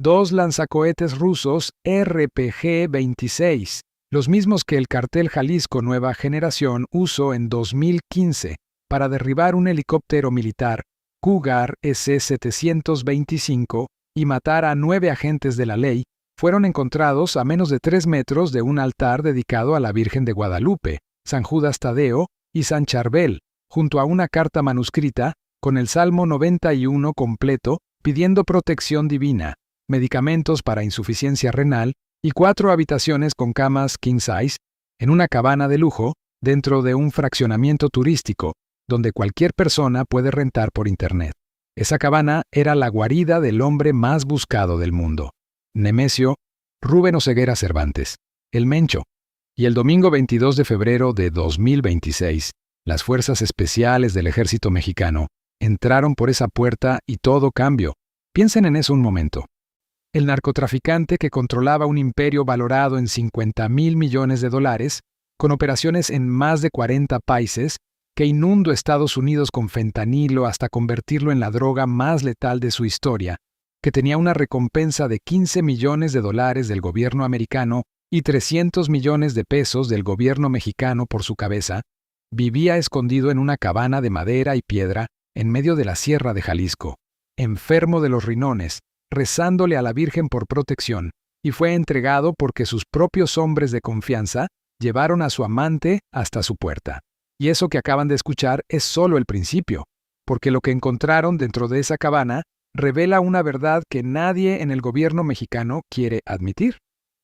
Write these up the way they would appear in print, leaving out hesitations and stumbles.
2 lanzacohetes rusos RPG-26, los mismos que el Cartel Jalisco Nueva Generación usó en 2015 para derribar un helicóptero militar Cougar S-725 y matar a 9 agentes de la ley, fueron encontrados a menos de 3 metros de un altar dedicado a la Virgen de Guadalupe, San Judas Tadeo y San Charbel, junto a una carta manuscrita con el Salmo 91 completo pidiendo protección divina, medicamentos para insuficiencia renal y 4 habitaciones con camas king size en una cabana de lujo dentro de un fraccionamiento turístico donde cualquier persona puede rentar por internet. Esa cabana era la guarida del hombre más buscado del mundo, Nemesio Rubén Oseguera Cervantes, el Mencho. Y el domingo 22 de febrero de 2026, las fuerzas especiales del ejército mexicano entraron por esa puerta y todo cambió. Piensen en eso un momento. El narcotraficante que controlaba un imperio valorado en $50,000 millones, con operaciones en más de 40 países, que inundó Estados Unidos con fentanilo hasta convertirlo en la droga más letal de su historia, que tenía una recompensa de $15 millones del gobierno americano y 300 millones de pesos del gobierno mexicano por su cabeza, vivía escondido en una cabana de madera y piedra en medio de la sierra de Jalisco, enfermo de los rinones, rezándole a la Virgen por protección, y fue entregado porque sus propios hombres de confianza llevaron a su amante hasta su puerta. Y eso que acaban de escuchar es solo el principio, porque lo que encontraron dentro de esa cabana revela una verdad que nadie en el gobierno mexicano quiere admitir.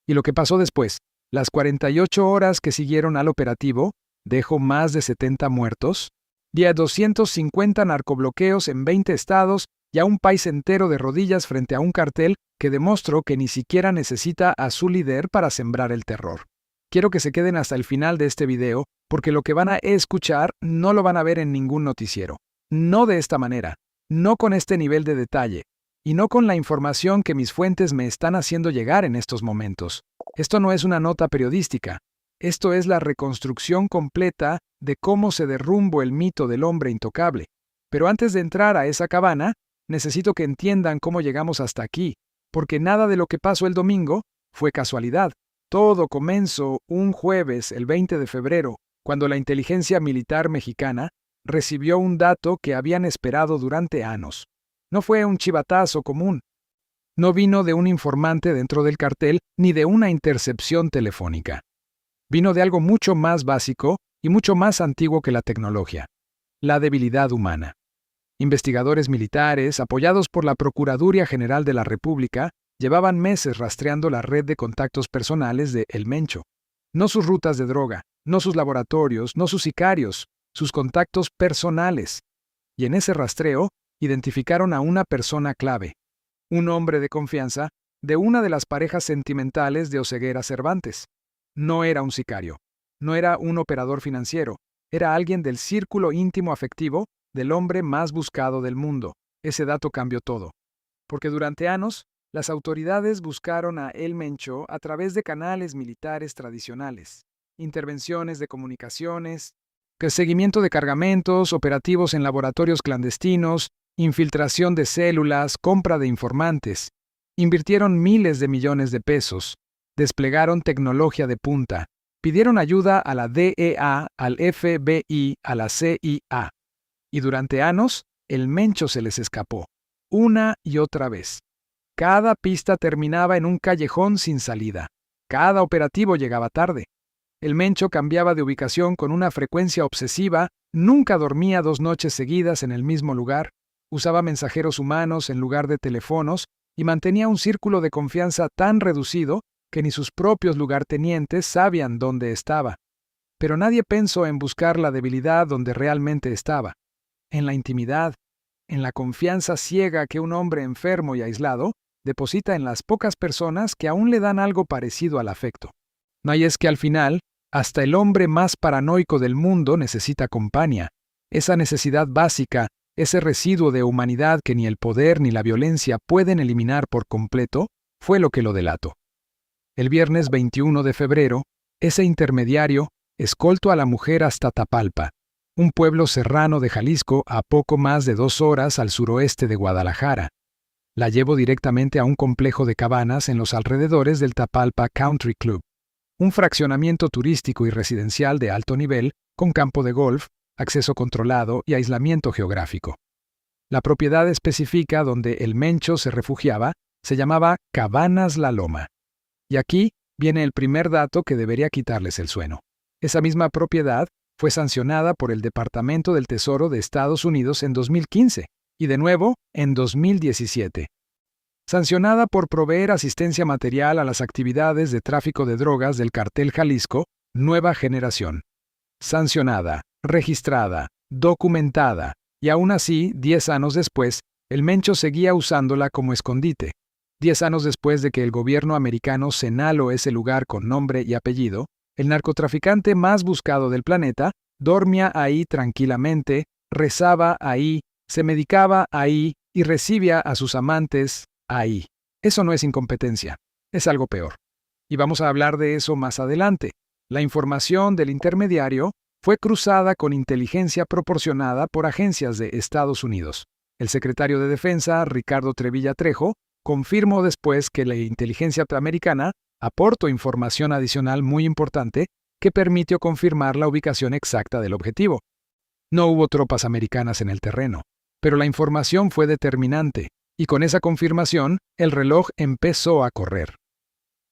Y lo que pasó después, las 48 horas que siguieron al operativo, dejó más de 70 muertos, y a 250 narcobloqueos en 20 estados y a un país entero de rodillas frente a un cartel que demostró que ni siquiera necesita a su líder para sembrar el terror. Quiero que se queden hasta el final de este video, porque lo que van a escuchar no lo van a ver en ningún noticiero. No de esta manera, no con este nivel de detalle, y no con la información que mis fuentes me están haciendo llegar en estos momentos. Esto no es una nota periodística. Esto es la reconstrucción completa de cómo se derrumbó el mito del hombre intocable. Pero antes de entrar a esa cabana, necesito que entiendan cómo llegamos hasta aquí, porque nada de lo que pasó el domingo fue casualidad. Todo comenzó un jueves, el 20 de febrero, cuando la inteligencia militar mexicana recibió un dato que habían esperado durante años. No fue un chivatazo común. No vino de un informante dentro del cartel ni de una intercepción telefónica. Vino de algo mucho más básico y mucho más antiguo que la tecnología: la debilidad humana. Investigadores militares, apoyados por la Procuraduría General de la República, llevaban meses rastreando la red de contactos personales de El Mencho. No sus rutas de droga, no sus laboratorios, no sus sicarios, sus contactos personales. Y en ese rastreo, identificaron a una persona clave, un hombre de confianza de una de las parejas sentimentales de Oseguera Cervantes. No era un sicario, no era un operador financiero, era alguien del círculo íntimo afectivo del hombre más buscado del mundo. Ese dato cambió todo. Porque durante años, las autoridades buscaron a El Mencho a través de canales militares tradicionales, intervenciones de comunicaciones, seguimiento de cargamentos, operativos en laboratorios clandestinos, infiltración de células, compra de informantes. Invirtieron miles de millones de pesos, desplegaron tecnología de punta, pidieron ayuda a la DEA, al FBI, a la CIA. Y durante años, El Mencho se les escapó, una y otra vez. Cada pista terminaba en un callejón sin salida. Cada operativo llegaba tarde. El Mencho cambiaba de ubicación con una frecuencia obsesiva, nunca dormía 2 noches seguidas en el mismo lugar, usaba mensajeros humanos en lugar de teléfonos y mantenía un círculo de confianza tan reducido que ni sus propios lugartenientes sabían dónde estaba. Pero nadie pensó en buscar la debilidad donde realmente estaba, en la intimidad, en la confianza ciega que un hombre enfermo y aislado deposita en las pocas personas que aún le dan algo parecido al afecto. No hay es que al final, hasta el hombre más paranoico del mundo necesita compañía. Esa necesidad básica, ese residuo de humanidad que ni el poder ni la violencia pueden eliminar por completo, fue lo que lo delató. El viernes 21 de febrero, ese intermediario escoltó a la mujer hasta Tapalpa, un pueblo serrano de Jalisco a poco más de 2 horas al suroeste de Guadalajara. La llevo directamente a un complejo de cabanas en los alrededores del Tapalpa Country Club, un fraccionamiento turístico y residencial de alto nivel con campo de golf, acceso controlado y aislamiento geográfico. La propiedad específica donde el Mencho se refugiaba se llamaba Cabanas La Loma. Y aquí viene el primer dato que debería quitarles el sueño. Esa misma propiedad fue sancionada por el Departamento del Tesoro de Estados Unidos en 2015 y de nuevo en 2017. Sancionada por proveer asistencia material a las actividades de tráfico de drogas del Cartel Jalisco Nueva Generación. Sancionada, registrada, documentada, y aún así, 10 años después, el Mencho seguía usándola como escondite. 10 años después de que el gobierno americano señaló ese lugar con nombre y apellido, el narcotraficante más buscado del planeta dormía ahí tranquilamente, rezaba ahí, se medicaba ahí y recibía a sus amantes ahí. Eso no es incompetencia, es algo peor. Y vamos a hablar de eso más adelante. La información del intermediario fue cruzada con inteligencia proporcionada por agencias de Estados Unidos. El secretario de Defensa, Ricardo Trevilla Trejo, confirmó después que la inteligencia americana aportó información adicional muy importante que permitió confirmar la ubicación exacta del objetivo. No hubo tropas americanas en el terreno, pero la información fue determinante, y con esa confirmación, el reloj empezó a correr.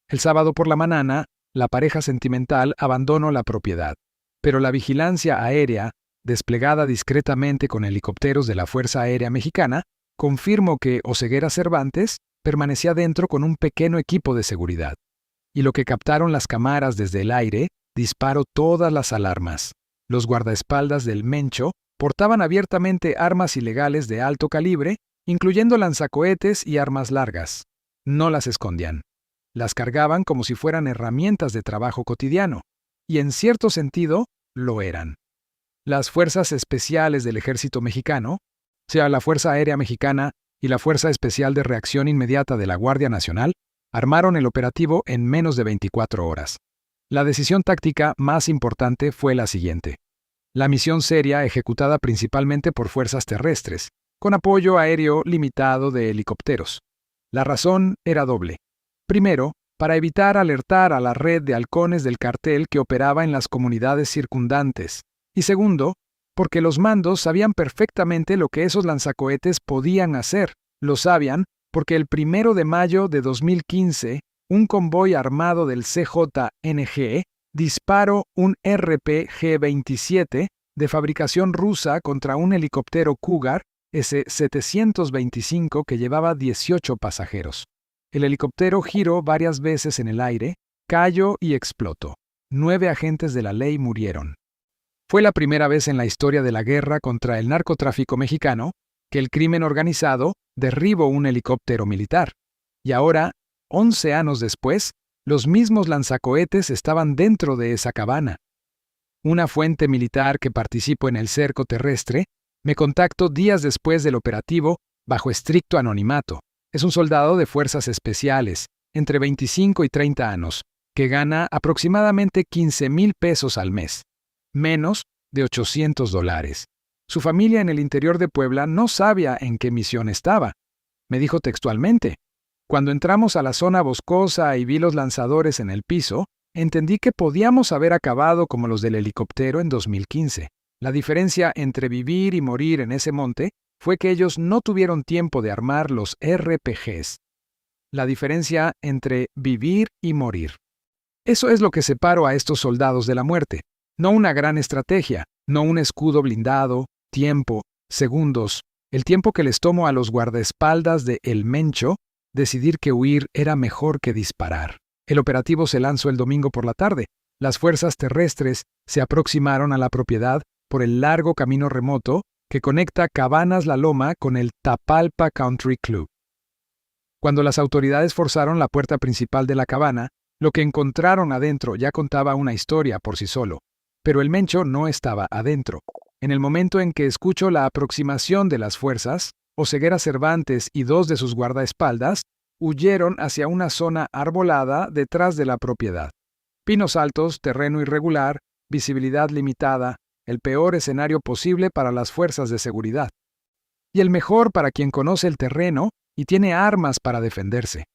El sábado por la mañana, la pareja sentimental abandonó la propiedad, pero la vigilancia aérea, desplegada discretamente con helicópteros de la Fuerza Aérea Mexicana, confirmó que Oseguera Cervantes permanecía dentro con un pequeño equipo de seguridad. Y lo que captaron las cámaras desde el aire disparó todas las alarmas. Los guardaespaldas del Mencho portaban abiertamente armas ilegales de alto calibre, incluyendo lanzacohetes y armas largas. No las escondían. Las cargaban como si fueran herramientas de trabajo cotidiano, y en cierto sentido, lo eran. Las fuerzas especiales del Ejército Mexicano, sea la Fuerza Aérea Mexicana y la Fuerza Especial de Reacción Inmediata de la Guardia Nacional, armaron el operativo en menos de 24 horas. La decisión táctica más importante fue la siguiente. La misión seria ejecutada principalmente por fuerzas terrestres, con apoyo aéreo limitado de helicópteros. La razón era doble. Primero, para evitar alertar a la red de halcones del cartel que operaba en las comunidades circundantes. Y segundo, porque los mandos sabían perfectamente lo que esos lanzacohetes podían hacer. Lo sabían porque el 1 de mayo de 2015, un convoy armado del CJNG disparó un RPG-27 de fabricación rusa contra un helicóptero Cougar S-725 que llevaba 18 pasajeros. El helicóptero giró varias veces en el aire, cayó y explotó. 9 agentes de la ley murieron. Fue la primera vez en la historia de la guerra contra el narcotráfico mexicano que el crimen organizado derribó un helicóptero militar. Y ahora, 11 años después, los mismos lanzacohetes estaban dentro de esa cabana. Una fuente militar que participó en el cerco terrestre me contactó días después del operativo bajo estricto anonimato. Es un soldado de fuerzas especiales, entre 25 y 30 años, que gana aproximadamente 15,000 pesos al mes, menos de $800. Su familia en el interior de Puebla no sabía en qué misión estaba. Me dijo textualmente: cuando entramos a la zona boscosa y vi los lanzadores en el piso, entendí que podíamos haber acabado como los del helicóptero en 2015. La diferencia entre vivir y morir en ese monte fue que ellos no tuvieron tiempo de armar los RPGs. La diferencia entre vivir y morir. Eso es lo que separó a estos soldados de la muerte. No una gran estrategia, no un escudo blindado, tiempo, segundos, el tiempo que les tomó a los guardaespaldas de El Mencho decidir que huir era mejor que disparar. El operativo se lanzó el domingo por la tarde. Las fuerzas terrestres se aproximaron a la propiedad por el largo camino remoto que conecta Cabanas La Loma con el Tapalpa Country Club. Cuando las autoridades forzaron la puerta principal de la cabana, lo que encontraron adentro ya contaba una historia por sí solo. Pero el Mencho no estaba adentro. En el momento en que escuchó la aproximación de las fuerzas, Oseguera Cervantes y 2 de sus guardaespaldas huyeron hacia una zona arbolada detrás de la propiedad. Pinos altos, terreno irregular, visibilidad limitada, el peor escenario posible para las fuerzas de seguridad. Y el mejor para quien conoce el terreno y tiene armas para defenderse.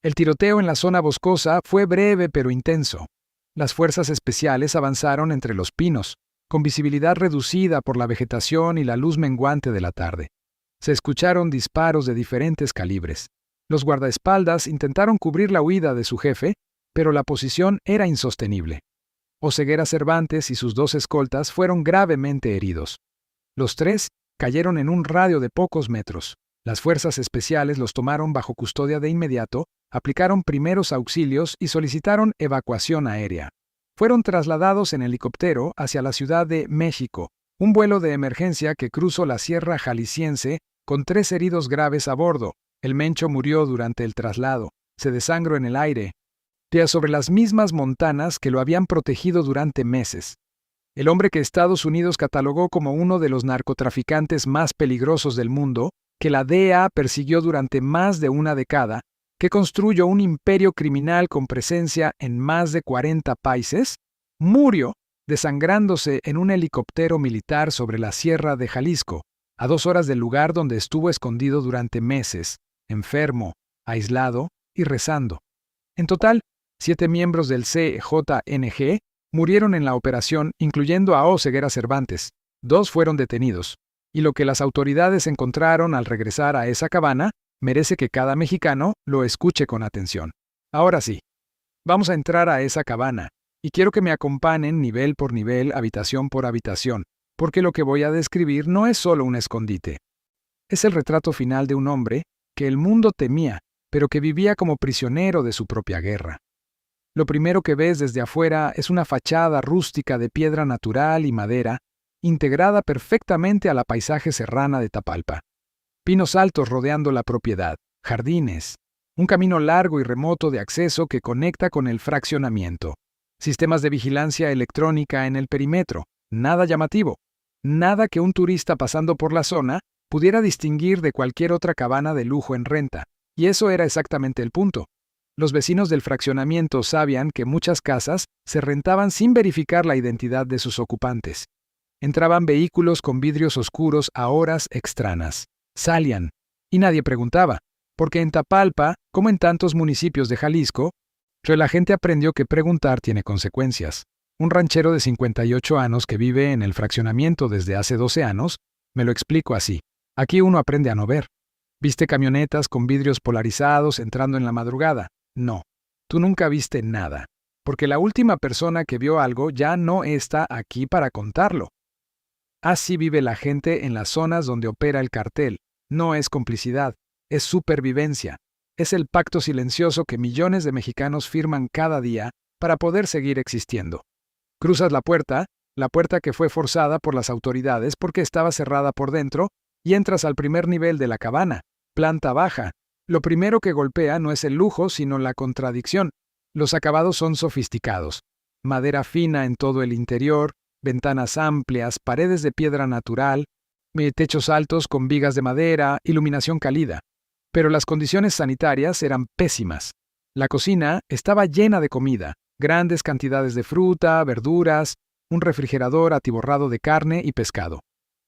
El tiroteo en la zona boscosa fue breve pero intenso. Las fuerzas especiales avanzaron entre los pinos, con visibilidad reducida por la vegetación y la luz menguante de la tarde. Se escucharon disparos de diferentes calibres. Los guardaespaldas intentaron cubrir la huida de su jefe, pero la posición era insostenible. Oseguera Cervantes y sus 2 escoltas fueron gravemente heridos. Los 3 cayeron en un radio de pocos metros. Las fuerzas especiales los tomaron bajo custodia de inmediato, aplicaron primeros auxilios y solicitaron evacuación aérea. Fueron trasladados en helicóptero hacia la Ciudad de México, un vuelo de emergencia que cruzó la Sierra Jalisciense con 3 heridos graves a bordo. El Mencho murió durante el traslado, se desangró en el aire, sobre las mismas montanas que lo habían protegido durante meses. El hombre que Estados Unidos catalogó como uno de los narcotraficantes más peligrosos del mundo, que la DEA persiguió durante más de una década, que construyó un imperio criminal con presencia en más de 40 países, murió desangrándose en un helicóptero militar sobre la Sierra de Jalisco, a 2 horas del lugar donde estuvo escondido durante meses, enfermo, aislado y rezando. En total, 7 miembros del CJNG murieron en la operación, incluyendo a Oseguera Cervantes. 2 fueron detenidos, y lo que las autoridades encontraron al regresar a esa cabaña merece que cada mexicano lo escuche con atención. Ahora sí, vamos a entrar a esa cabaña, y quiero que me acompañen nivel por nivel, habitación por habitación, porque lo que voy a describir no es solo un escondite. Es el retrato final de un hombre que el mundo temía, pero que vivía como prisionero de su propia guerra. Lo primero que ves desde afuera es una fachada rústica de piedra natural y madera, integrada perfectamente a la paisaje serrana de Tapalpa. Pinos altos rodeando la propiedad, jardines, un camino largo y remoto de acceso que conecta con el fraccionamiento, sistemas de vigilancia electrónica en el perímetro, nada llamativo, nada que un turista pasando por la zona pudiera distinguir de cualquier otra cabaña de lujo en renta, y eso era exactamente el punto. Los vecinos del fraccionamiento sabían que muchas casas se rentaban sin verificar la identidad de sus ocupantes. Entraban vehículos con vidrios oscuros a horas extrañas. Salían, y nadie preguntaba, porque en Tapalpa, como en tantos municipios de Jalisco, la gente aprendió que preguntar tiene consecuencias. Un ranchero de 58 años que vive en el fraccionamiento desde hace 12 años, me lo explico así. Aquí uno aprende a no ver. ¿Viste camionetas con vidrios polarizados entrando en la madrugada? No, tú nunca viste nada, porque la última persona que vio algo ya no está aquí para contarlo. Así vive la gente en las zonas donde opera el cartel. No es complicidad, es supervivencia. Es el pacto silencioso que millones de mexicanos firman cada día para poder seguir existiendo. Cruzas la puerta que fue forzada por las autoridades porque estaba cerrada por dentro, y entras al primer nivel de la cabaña, planta baja. Lo primero que golpea no es el lujo, sino la contradicción. Los acabados son sofisticados. Madera fina en todo el interior, ventanas amplias, paredes de piedra natural, techos altos con vigas de madera, iluminación cálida. Pero las condiciones sanitarias eran pésimas. La cocina estaba llena de comida, grandes cantidades de fruta, verduras, un refrigerador atiborrado de carne y pescado.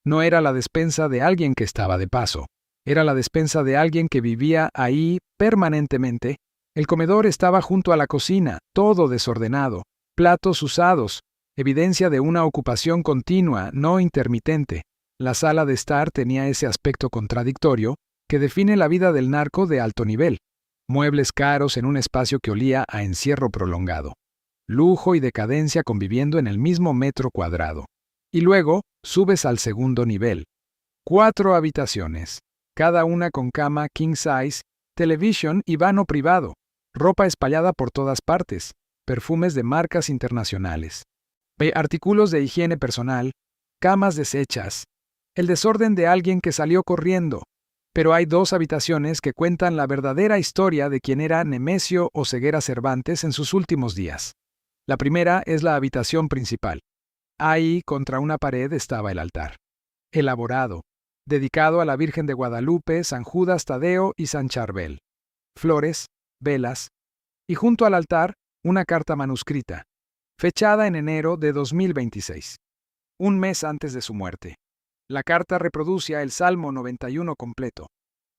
No era la despensa de alguien que estaba de paso. Era la despensa de alguien que vivía ahí permanentemente. El comedor estaba junto a la cocina, todo desordenado, platos usados, evidencia de una ocupación continua, no intermitente. La sala de estar tenía ese aspecto contradictorio que define la vida del narco de alto nivel. Muebles caros en un espacio que olía a encierro prolongado. Lujo y decadencia conviviendo en el mismo metro cuadrado. Y luego subes al segundo nivel. 4 habitaciones, cada una con cama king size, televisión y baño privado, ropa espallada por todas partes, perfumes de marcas internacionales, artículos de higiene personal, camas deshechas, el desorden de alguien que salió corriendo. Pero hay 2 habitaciones que cuentan la verdadera historia de quien era Nemesio Oseguera Cervantes en sus últimos días. La primera es la habitación principal. Ahí, contra una pared, estaba el altar. Elaborado, dedicado a la Virgen de Guadalupe, San Judas Tadeo y San Charbel. Flores, velas, y junto al altar, una carta manuscrita, fechada en enero de 2026, un mes antes de su muerte. La carta reproducía el Salmo 91 completo.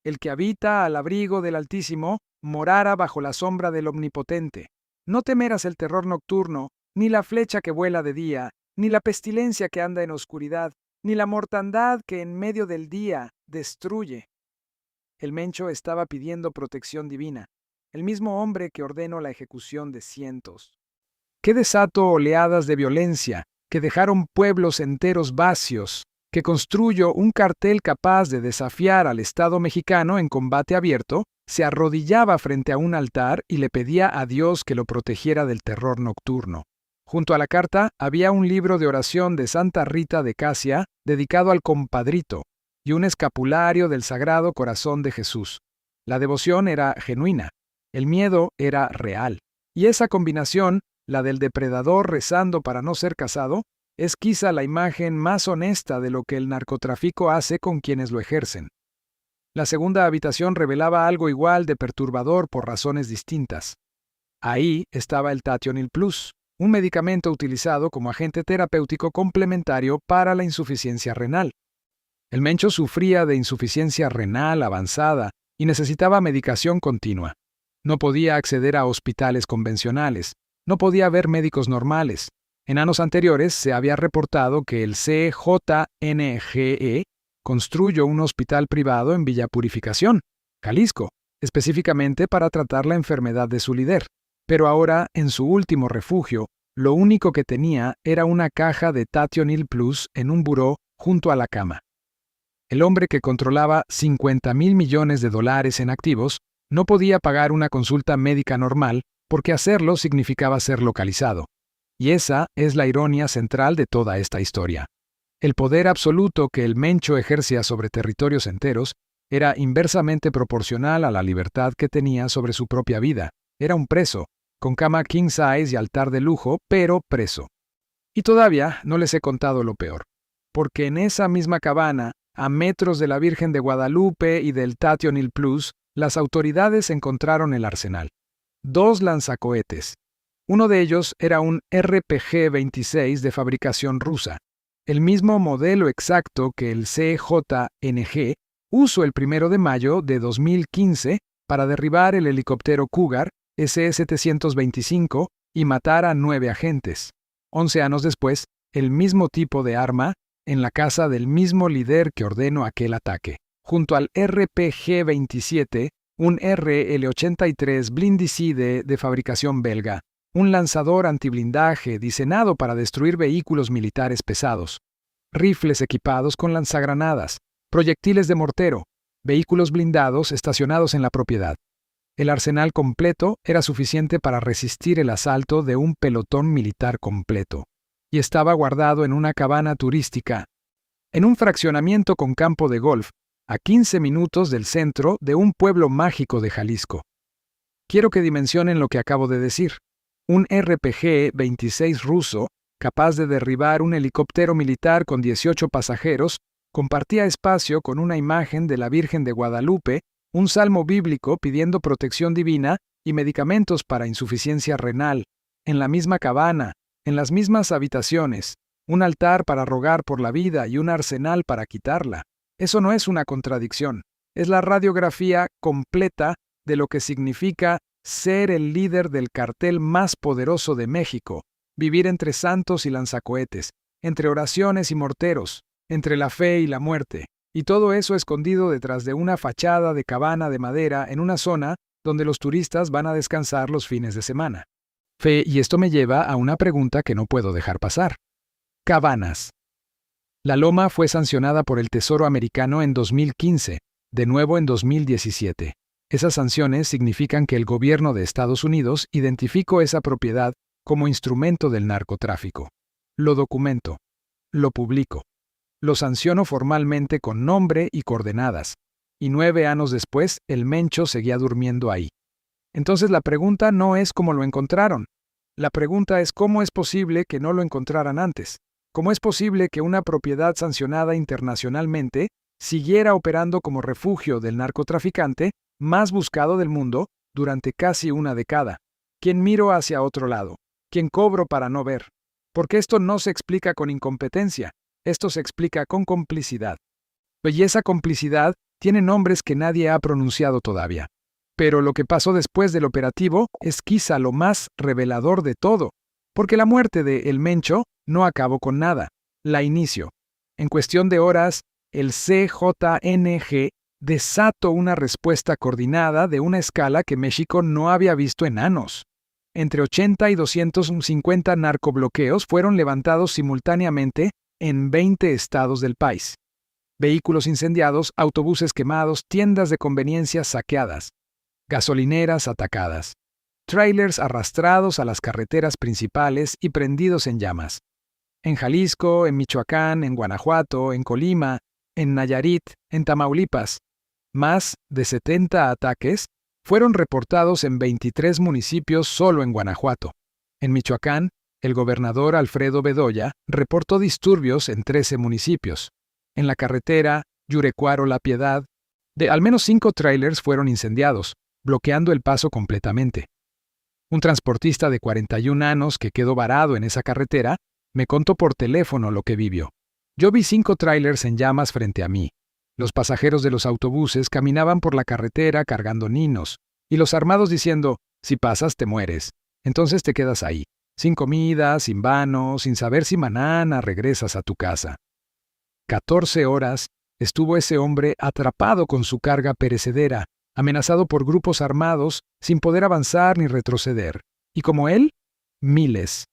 El que habita al abrigo del Altísimo morara bajo la sombra del Omnipotente. No temerás el terror nocturno, ni la flecha que vuela de día, ni la pestilencia que anda en oscuridad, ni la mortandad que en medio del día destruye. El Mencho estaba pidiendo protección divina, el mismo hombre que ordenó la ejecución de cientos. ¿Qué desató oleadas de violencia que dejaron pueblos enteros vacíos, que construyó un cartel capaz de desafiar al Estado mexicano en combate abierto, se arrodillaba frente a un altar y le pedía a Dios que lo protegiera del terror nocturno? Junto a la carta había un libro de oración de Santa Rita de Casia dedicado al compadrito y un escapulario del Sagrado Corazón de Jesús. La devoción era genuina, el miedo era real, y esa combinación, la del depredador rezando para no ser cazado, es quizá la imagen más honesta de lo que el narcotráfico hace con quienes lo ejercen. La segunda habitación revelaba algo igual de perturbador por razones distintas. Ahí estaba el Tationil Plus, un medicamento utilizado como agente terapéutico complementario para la insuficiencia renal. El Mencho sufría de insuficiencia renal avanzada y necesitaba medicación continua. No podía acceder a hospitales convencionales, no podía ver médicos normales. En años anteriores se había reportado que el CJNGE construyó un hospital privado en Villa Purificación, Jalisco, específicamente para tratar la enfermedad de su líder. Pero ahora, en su último refugio, lo único que tenía era una caja de Tationil Plus en un buró junto a la cama. El hombre que controlaba $50,000 millones en activos no podía pagar una consulta médica normal porque hacerlo significaba ser localizado. Y esa es la ironía central de toda esta historia. El poder absoluto que el Mencho ejercía sobre territorios enteros era inversamente proporcional a la libertad que tenía sobre su propia vida. Era un preso, con cama king size y altar de lujo, pero preso. Y todavía no les he contado lo peor, porque en esa misma cabana, a metros de la Virgen de Guadalupe y del Tationil Plus, las autoridades encontraron el arsenal. 2 lanzacohetes. Uno de ellos era un RPG-26 de fabricación rusa, el mismo modelo exacto que el CJNG usó el 1 de mayo de 2015 para derribar el helicóptero Cougar SE-725 y matar a 9 agentes. 11 años después, el mismo tipo de arma en la casa del mismo líder que ordenó aquel ataque. Junto al RPG-27, un RL-83 Blindicide de fabricación belga, un lanzador antiblindaje diseñado para destruir vehículos militares pesados, rifles equipados con lanzagranadas, proyectiles de mortero, vehículos blindados estacionados en la propiedad. El arsenal completo era suficiente para resistir el asalto de un pelotón militar completo, y estaba guardado en una cabana turística, en un fraccionamiento con campo de golf, a 15 minutos del centro de un pueblo mágico de Jalisco. Quiero que dimensionen lo que acabo de decir. Un RPG-26 ruso, capaz de derribar un helicóptero militar con 18 pasajeros, compartía espacio con una imagen de la Virgen de Guadalupe, un salmo bíblico pidiendo protección divina y medicamentos para insuficiencia renal, en la misma cabana, en las mismas habitaciones, un altar para rogar por la vida y un arsenal para quitarla. Eso no es una contradicción, es la radiografía completa de lo que significa ser el líder del cartel más poderoso de México, vivir entre santos y lanzacohetes, entre oraciones y morteros, entre la fe y la muerte, y todo eso escondido detrás de una fachada de cabana de madera en una zona donde los turistas van a descansar los fines de semana. Fe, y esto me lleva a una pregunta que no puedo dejar pasar. Cabanas. La loma fue sancionada por el Tesoro americano en 2015, de nuevo en 2017. Esas sanciones significan que el gobierno de Estados Unidos identificó esa propiedad como instrumento del narcotráfico. Lo documento. Lo publico. Lo sanciono formalmente con nombre y coordenadas. Y 9 años después, el Mencho seguía durmiendo ahí. Entonces la pregunta no es cómo lo encontraron. La pregunta es cómo es posible que no lo encontraran antes. ¿Cómo es posible que una propiedad sancionada internacionalmente siguiera operando como refugio del narcotraficante más buscado del mundo durante casi una década? ¿Quién miro hacia otro lado? ¿Quién cobro para no ver? Porque esto no se explica con incompetencia, esto se explica con complicidad. Y esa complicidad Tiene nombres que nadie ha pronunciado todavía. Pero lo que pasó después del operativo es quizá lo más revelador de todo, porque la muerte de El Mencho no acabó con nada, la inició. En cuestión de horas, el CJNG desató una respuesta coordinada de una escala que México no había visto en años. Entre 80 y 250 narcobloqueos fueron levantados simultáneamente en 20 estados del país. Vehículos incendiados, autobuses quemados, tiendas de conveniencia saqueadas, gasolineras atacadas, trailers arrastrados a las carreteras principales y prendidos en llamas. En Jalisco, en Michoacán, en Guanajuato, en Colima, en Nayarit, en Tamaulipas, más de 70 ataques fueron reportados en 23 municipios solo en Guanajuato. En Michoacán, el gobernador Alfredo Bedoya reportó disturbios en 13 municipios. En la carretera Yurecuaro-La Piedad, al menos 5 trailers fueron incendiados, bloqueando el paso completamente. Un transportista de 41 años que quedó varado en esa carretera me contó por teléfono lo que vivió. Yo vi 5 trailers en llamas frente a mí. Los pasajeros de los autobuses caminaban por la carretera cargando niños, y los armados diciendo, si pasas te mueres, entonces te quedas ahí, sin comida, sin vano, sin saber si mañana regresas a tu casa. 14 horas estuvo ese hombre atrapado con su carga perecedera, amenazado por grupos armados, sin poder avanzar ni retroceder. Y como él, miles.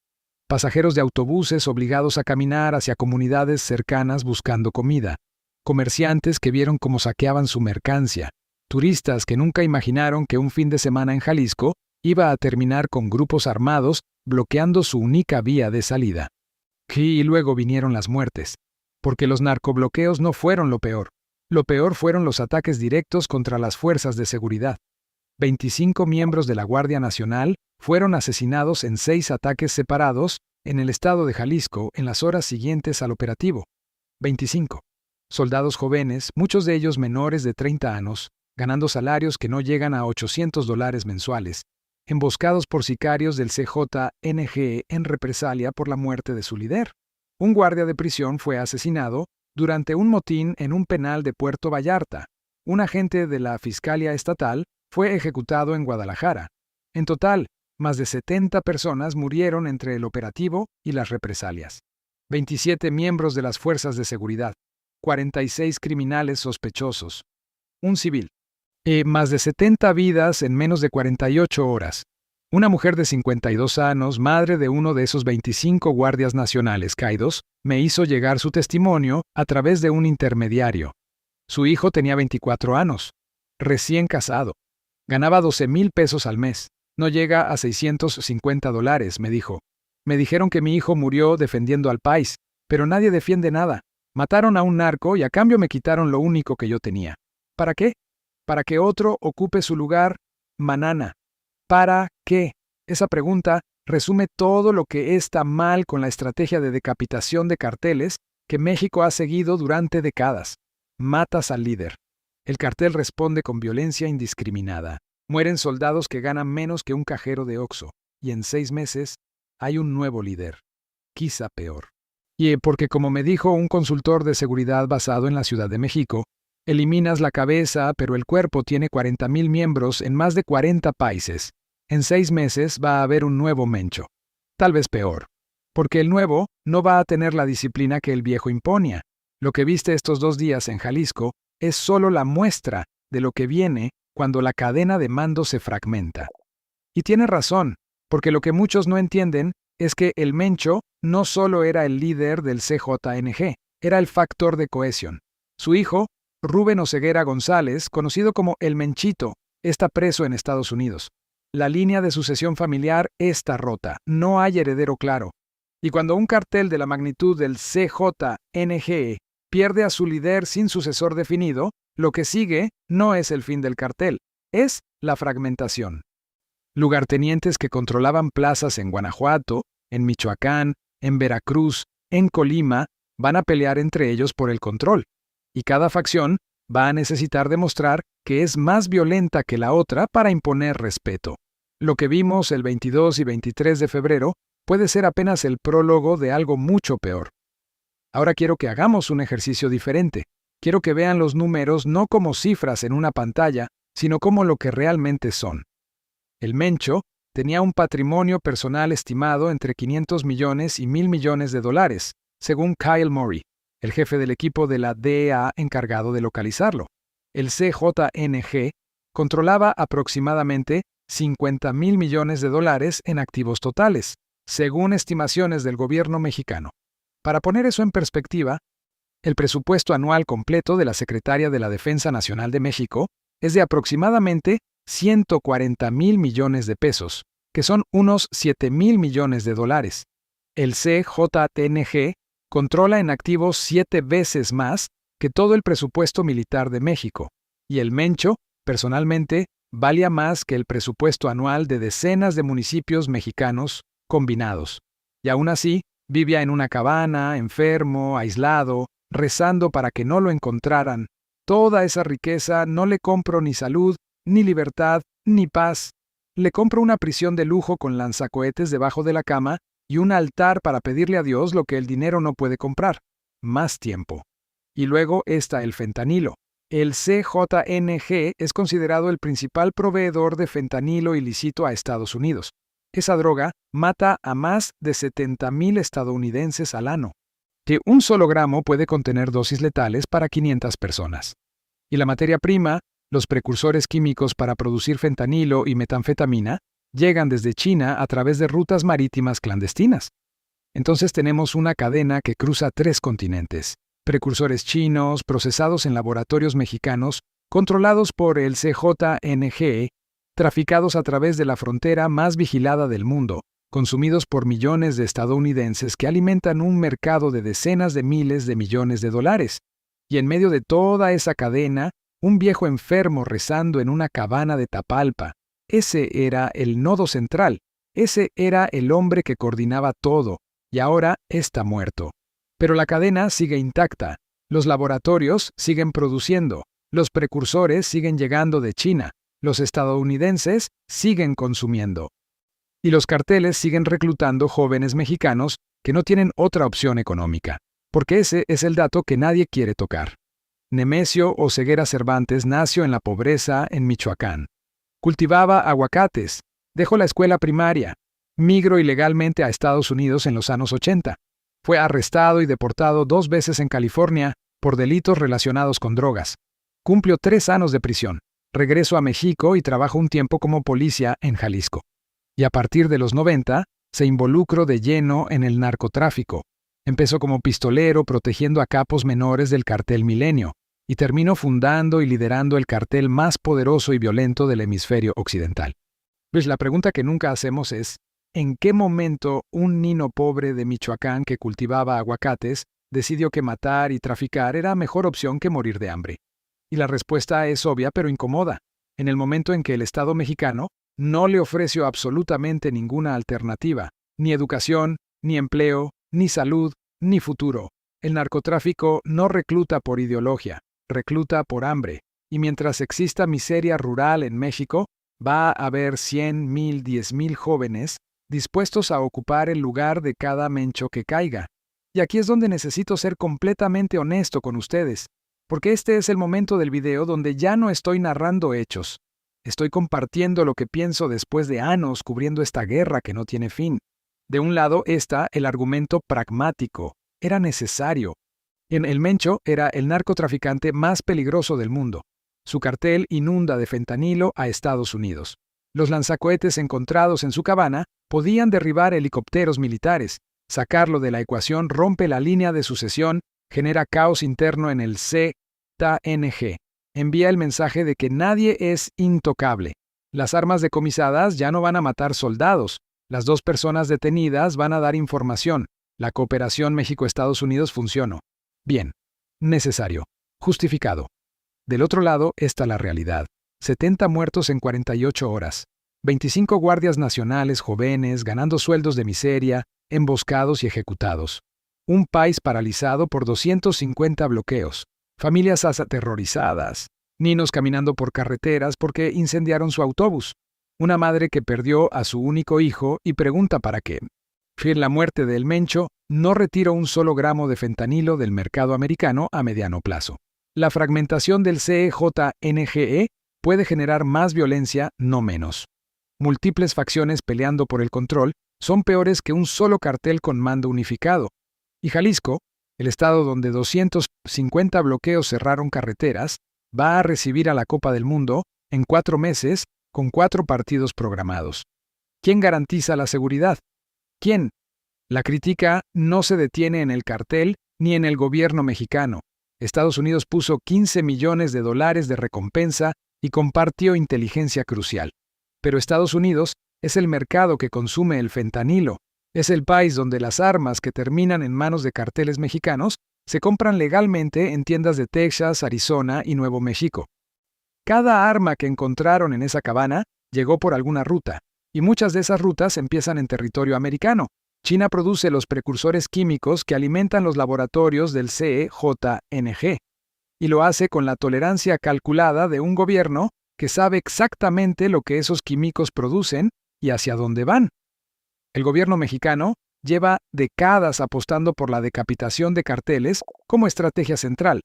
Pasajeros de autobuses obligados a caminar hacia comunidades cercanas buscando comida. Comerciantes que vieron cómo saqueaban su mercancía. Turistas que nunca imaginaron que un fin de semana en Jalisco iba a terminar con grupos armados bloqueando su única vía de salida. Y luego vinieron las muertes. Porque los narcobloqueos no fueron lo peor. Lo peor fueron los ataques directos contra las fuerzas de seguridad. 25 miembros de la Guardia Nacional fueron asesinados en 6 ataques separados en el estado de Jalisco en las horas siguientes al operativo. 25. Soldados jóvenes, muchos de ellos menores de 30 años, ganando salarios que no llegan a $800 mensuales, emboscados por sicarios del CJNG en represalia por la muerte de su líder. Un guardia de prisión fue asesinado durante un motín en un penal de Puerto Vallarta. Un agente de la Fiscalía Estatal fue ejecutado en Guadalajara. En total, más de 70 personas murieron entre el operativo y las represalias. 27 miembros de las fuerzas de seguridad, 46 criminales sospechosos, un civil. Más de 70 vidas en menos de 48 horas. Una mujer de 52 años, madre de uno de esos 25 guardias nacionales caídos, me hizo llegar su testimonio a través de un intermediario. Su hijo tenía 24 años, recién casado. Ganaba 12,000 pesos al mes. No llega a $650, me dijo. Me dijeron que mi hijo murió defendiendo al país, pero nadie defiende nada. Mataron a un narco y a cambio me quitaron lo único que yo tenía. ¿Para qué? Para que otro ocupe su lugar, manana. ¿Para qué? Esa pregunta resume todo lo que está mal con la estrategia de decapitación de carteles que México ha seguido durante décadas. Matas al líder. El cartel responde con violencia indiscriminada. Mueren soldados que ganan menos que un cajero de Oxxo, y en 6 meses hay un nuevo líder. Quizá peor. Y porque como me dijo un consultor de seguridad basado en la Ciudad de México, eliminas la cabeza, pero el cuerpo tiene 40,000 miembros en más de 40 países. En 6 meses va a haber un nuevo Mencho. Tal vez peor. Porque el nuevo no va a tener la disciplina que el viejo imponía. Lo que viste estos 2 días en Jalisco es solo la muestra de lo que viene cuando la cadena de mando se fragmenta. Y tiene razón, porque lo que muchos no entienden es que el Mencho no solo era el líder del CJNG, era el factor de cohesión. Su hijo, Rubén Oseguera González, conocido como El Menchito, está preso en Estados Unidos. La línea de sucesión familiar está rota, no hay heredero claro. Y cuando un cartel de la magnitud del CJNG pierde a su líder sin sucesor definido, lo que sigue no es el fin del cartel, es la fragmentación. Lugartenientes que controlaban plazas en Guanajuato, en Michoacán, en Veracruz, en Colima, van a pelear entre ellos por el control. Y cada facción va a necesitar demostrar que es más violenta que la otra para imponer respeto. Lo que vimos el 22 y 23 de febrero puede ser apenas el prólogo de algo mucho peor. Ahora quiero que hagamos un ejercicio diferente. Quiero que vean los números no como cifras en una pantalla, sino como lo que realmente son. El Mencho tenía un patrimonio personal estimado entre 500 millones y 1.000 millones de dólares, según Kyle Murray, el jefe del equipo de la DEA encargado de localizarlo. El CJNG controlaba aproximadamente 50.000 millones de dólares en activos totales, según estimaciones del gobierno mexicano. Para poner eso en perspectiva, el presupuesto anual completo de la Secretaría de la Defensa Nacional de México es de aproximadamente 140.000 millones de pesos, que son unos 7.000 millones de dólares. El CJNG controla en activos 7 veces más que todo el presupuesto militar de México, y el Mencho, personalmente, valía más que el presupuesto anual de decenas de municipios mexicanos combinados. Y aún así, vivía en una cabana, enfermo, aislado, rezando para que no lo encontraran. Toda esa riqueza no le compro ni salud, ni libertad, ni paz. Le compro una prisión de lujo con lanzacohetes debajo de la cama y un altar para pedirle a Dios lo que el dinero no puede comprar: más tiempo. Y luego está el fentanilo. El CJNG es considerado el principal proveedor de fentanilo ilícito a Estados Unidos. Esa droga mata a más de 70.000 estadounidenses al año, que un solo gramo puede contener dosis letales para 500 personas. Y la materia prima, los precursores químicos para producir fentanilo y metanfetamina, llegan desde China a través de rutas marítimas clandestinas. Entonces tenemos una cadena que cruza 3 continentes. Precursores chinos, procesados en laboratorios mexicanos, controlados por el CJNG, traficados a través de la frontera más vigilada del mundo, consumidos por millones de estadounidenses que alimentan un mercado de decenas de miles de millones de dólares. Y en medio de toda esa cadena, un viejo enfermo rezando en una cabana de Tapalpa. Ese era el nodo central, ese era el hombre que coordinaba todo, y ahora está muerto. Pero la cadena sigue intacta, los laboratorios siguen produciendo, los precursores siguen llegando de China, los estadounidenses siguen consumiendo. Y los carteles siguen reclutando jóvenes mexicanos que no tienen otra opción económica, porque ese es el dato que nadie quiere tocar. Nemesio Oseguera Cervantes nació en la pobreza en Michoacán. Cultivaba aguacates, dejó la escuela primaria, migró ilegalmente a Estados Unidos en los años 80. Fue arrestado y deportado 2 veces en California por delitos relacionados con drogas. Cumplió 3 años de prisión. Regresó a México y trabajó un tiempo como policía en Jalisco. Y a partir de los 90, se involucró de lleno en el narcotráfico. Empezó como pistolero protegiendo a capos menores del cartel Milenio, y terminó fundando y liderando el cartel más poderoso y violento del hemisferio occidental. Pues la pregunta que nunca hacemos es, ¿en qué momento un niño pobre de Michoacán que cultivaba aguacates decidió que matar y traficar era mejor opción que morir de hambre? Y la respuesta es obvia pero incomoda. En el momento en que el Estado mexicano no le ofreció absolutamente ninguna alternativa, ni educación, ni empleo, ni salud, ni futuro. El narcotráfico no recluta por ideología, recluta por hambre. Y mientras exista miseria rural en México, va a haber 100,000, 10,000 jóvenes dispuestos a ocupar el lugar de cada mencho que caiga. Y aquí es donde necesito ser completamente honesto con ustedes, porque este es el momento del video donde ya no estoy narrando hechos. Estoy compartiendo lo que pienso después de años cubriendo esta guerra que no tiene fin. De un lado está el argumento pragmático. Era necesario. El Mencho era el narcotraficante más peligroso del mundo. Su cartel inunda de fentanilo a Estados Unidos. Los lanzacohetes encontrados en su cabana podían derribar helicópteros militares. Sacarlo de la ecuación rompe la línea de sucesión, genera caos interno en el CJNG. Envía el mensaje de que nadie es intocable. Las armas decomisadas ya no van a matar soldados. Las 2 personas detenidas van a dar información. La cooperación México-Estados Unidos funcionó. Bien. Necesario. Justificado. Del otro lado está la realidad. 70 muertos en 48 horas. 25 guardias nacionales jóvenes ganando sueldos de miseria, emboscados y ejecutados. Un país paralizado por 250 bloqueos. Familias aterrorizadas. Niños caminando por carreteras porque incendiaron su autobús. Una madre que perdió a su único hijo y pregunta para qué. La muerte del Mencho no retiró un solo gramo de fentanilo del mercado americano a mediano plazo. La fragmentación del CEJNGE puede generar más violencia, no menos. Múltiples facciones peleando por el control son peores que un solo cartel con mando unificado. Y Jalisco, el estado donde 250 bloqueos cerraron carreteras, va a recibir a la Copa del Mundo en 4 meses con 4 partidos programados. ¿Quién garantiza la seguridad? ¿Quién? La crítica no se detiene en el cartel ni en el gobierno mexicano. Estados Unidos puso $15 millones de recompensa y compartió inteligencia crucial. Pero Estados Unidos es el mercado que consume el fentanilo. Es el país donde las armas que terminan en manos de carteles mexicanos se compran legalmente en tiendas de Texas, Arizona y Nuevo México. Cada arma que encontraron en esa cabana llegó por alguna ruta, y muchas de esas rutas empiezan en territorio americano. China produce los precursores químicos que alimentan los laboratorios del CEJNG, y lo hace con la tolerancia calculada de un gobierno que sabe exactamente lo que esos químicos producen y hacia dónde van. El gobierno mexicano lleva décadas apostando por la decapitación de carteles como estrategia central,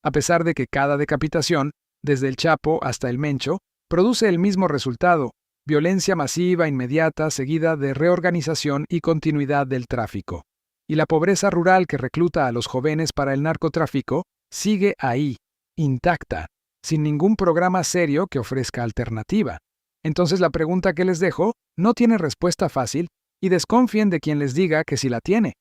a pesar de que cada decapitación, desde el Chapo hasta el Mencho, produce el mismo resultado: violencia masiva inmediata seguida de reorganización y continuidad del tráfico. Y la pobreza rural que recluta a los jóvenes para el narcotráfico sigue ahí, intacta, sin ningún programa serio que ofrezca alternativa. Entonces la pregunta que les dejo no tiene respuesta fácil y desconfíen de quien les diga que sí la tiene.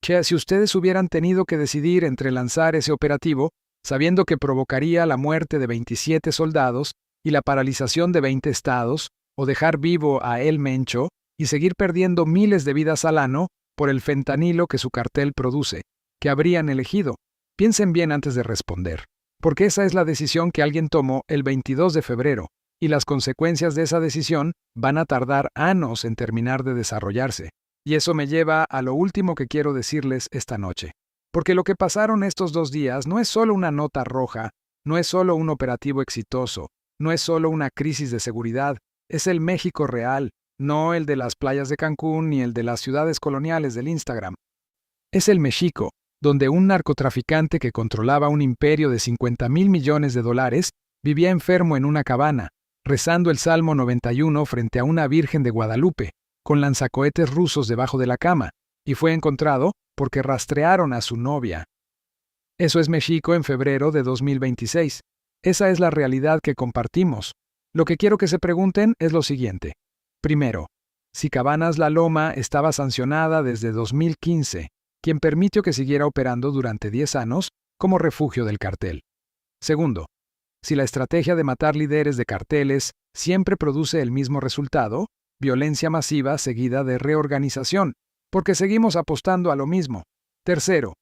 Si ustedes hubieran tenido que decidir entre lanzar ese operativo, sabiendo que provocaría la muerte de 27 soldados y la paralización de 20 estados, o dejar vivo a El Mencho y seguir perdiendo miles de vidas al año por el fentanilo que su cartel produce, ¿qué habrían elegido? Piensen bien antes de responder, porque esa es la decisión que alguien tomó el 22 de febrero, y las consecuencias de esa decisión van a tardar años en terminar de desarrollarse. Y eso me lleva a lo último que quiero decirles esta noche. Porque lo que pasaron estos 2 días no es solo una nota roja, no es solo un operativo exitoso, no es solo una crisis de seguridad, es el México real, no el de las playas de Cancún ni el de las ciudades coloniales del Instagram. Es el México, donde un narcotraficante que controlaba un imperio de $50,000 millones vivía enfermo en una cabana, rezando el Salmo 91 frente a una Virgen de Guadalupe, con lanzacohetes rusos debajo de la cama, y fue encontrado porque rastrearon a su novia. Eso es México en febrero de 2026. Esa es la realidad que compartimos. Lo que quiero que se pregunten es lo siguiente. Primero, si Cabanas La Loma estaba sancionada desde 2015, quien permitió que siguiera operando durante 10 años como refugio del cartel. Segundo, si la estrategia de matar líderes de carteles siempre produce el mismo resultado, violencia masiva seguida de reorganización, porque seguimos apostando a lo mismo. Tercero,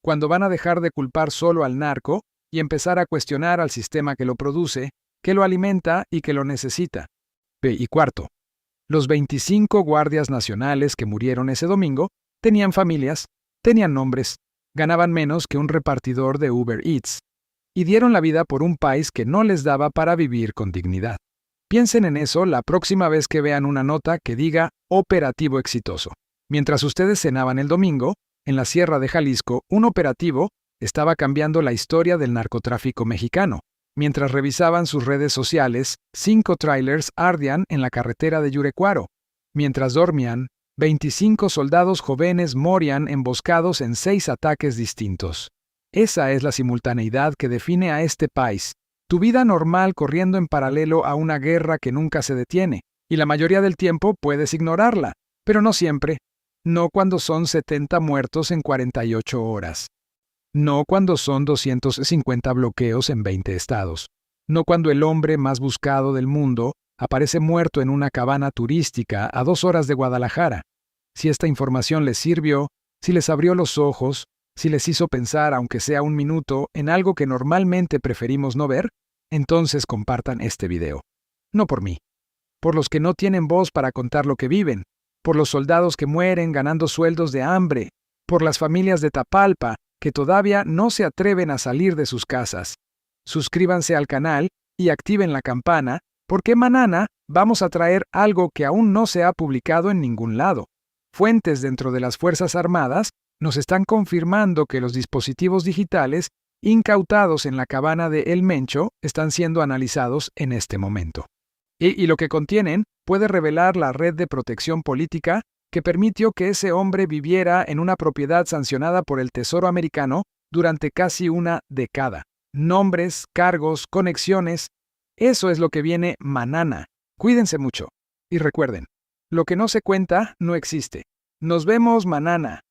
cuando van a dejar de culpar solo al narco y empezar a cuestionar al sistema que lo produce, que lo alimenta y que lo necesita. Y cuarto, los 25 guardias nacionales que murieron ese domingo tenían familias, tenían nombres, ganaban menos que un repartidor de Uber Eats, y dieron la vida por un país que no les daba para vivir con dignidad. Piensen en eso la próxima vez que vean una nota que diga operativo exitoso. Mientras ustedes cenaban el domingo, en la Sierra de Jalisco, un operativo estaba cambiando la historia del narcotráfico mexicano. Mientras revisaban sus redes sociales, 5 trailers ardían en la carretera de Yurecuaro. Mientras dormían, 25 soldados jóvenes morían emboscados en 6 ataques distintos. Esa es la simultaneidad que define a este país. Tu vida normal corriendo en paralelo a una guerra que nunca se detiene, y la mayoría del tiempo puedes ignorarla, pero no siempre. No cuando son 70 muertos en 48 horas. No cuando son 250 bloqueos en 20 estados. No cuando el hombre más buscado del mundo aparece muerto en una cabana turística a 2 horas de Guadalajara. Si esta información les sirvió, si les abrió los ojos, si les hizo pensar, aunque sea un minuto, en algo que normalmente preferimos no ver, entonces compartan este video. No por mí. Por los que no tienen voz para contar lo que viven. Por los soldados que mueren ganando sueldos de hambre. Por las familias de Tapalpa, que todavía no se atreven a salir de sus casas. Suscríbanse al canal y activen la campana, porque mañana vamos a traer algo que aún no se ha publicado en ningún lado. Fuentes dentro de las Fuerzas Armadas nos están confirmando que los dispositivos digitales incautados en la cabana de El Mencho están siendo analizados en este momento. Y lo que contienen puede revelar la red de protección política que permitió que ese hombre viviera en una propiedad sancionada por el Tesoro americano durante casi una década. Nombres, cargos, conexiones. Eso es lo que viene mañana. Cuídense mucho. Y recuerden, lo que no se cuenta no existe. Nos vemos mañana.